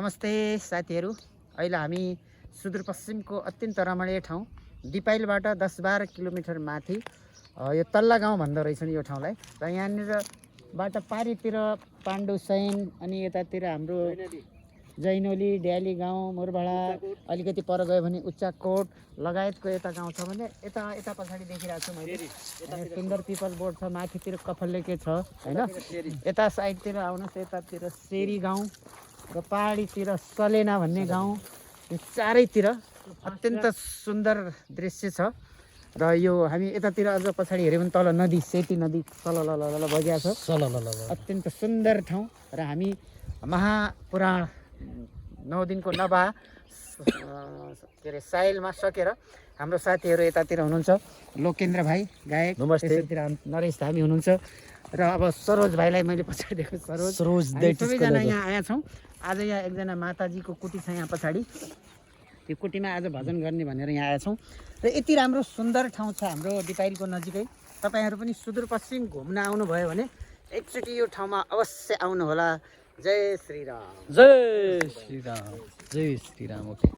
नमस्ते साथीहरू, अहिले हामी सुदूरपश्चिमको अत्यन्त रमणीय ठाउँ दिपाइलबाट 10-12 किलोमिटर माथि यो तल्ला गाउँ भन्दो रहेछ नि यो ठाउँलाई। र यहाँनिरबाट पारितिर पाण्डुसैन अनि यतातिर हाम्रो जैनोली, ड्याली गाउँ, मुरभाडा, अलिकति पर गयो भने उच्चाकोट लगायतको यता गाउँ छ भने यता पछाडि देखिरहेको छु मैले सुन्दर पिपल बोर्ड छ, माथितिर कफल्लेके छ हैन। यता साइडतिर आउनुहोस्, यतातिर सेरी गाउँ र पहाडीतिर सलेना भन्ने गाउँ, यो चारैतिर अत्यन्त सुन्दर दृश्य छ। र यो हामी यतातिर अझ पछाडि हेऱ्यो भने तल नदी, सेती नदी तल बगिरहेको छ, अत्यन्त सुन्दर ठाउँ। र हामी महापुराण 9 दिनको नभा के अरे साइलमा सकेर हाम्रो साथीहरू यतातिर हुनुहुन्छ, लोकेन्द्र भाइ गायक, त्यसैतिर नरेश धामी हुनुहुन्छ र अब सरोज भाइलाई मैले पछाडि दिएको सरोज सबैजना यहाँ आएका छौँ। आज यहाँ एकजना माताजीको कुटी छ यहाँ पछाडि, त्यो कुटीमा आज भजन गर्ने भनेर यहाँ आएका छौँ। र यति राम्रो सुन्दर ठाउँ छ हाम्रो दिपाइलको नजिकै। तपाईँहरू पनि सुदूरपश्चिम घुम्न आउनुभयो भने एकचोटि यो ठाउँमा अवश्य आउनुहोला। जय श्रीराम। जय श्रीराम। जय श्रीराम। ओके।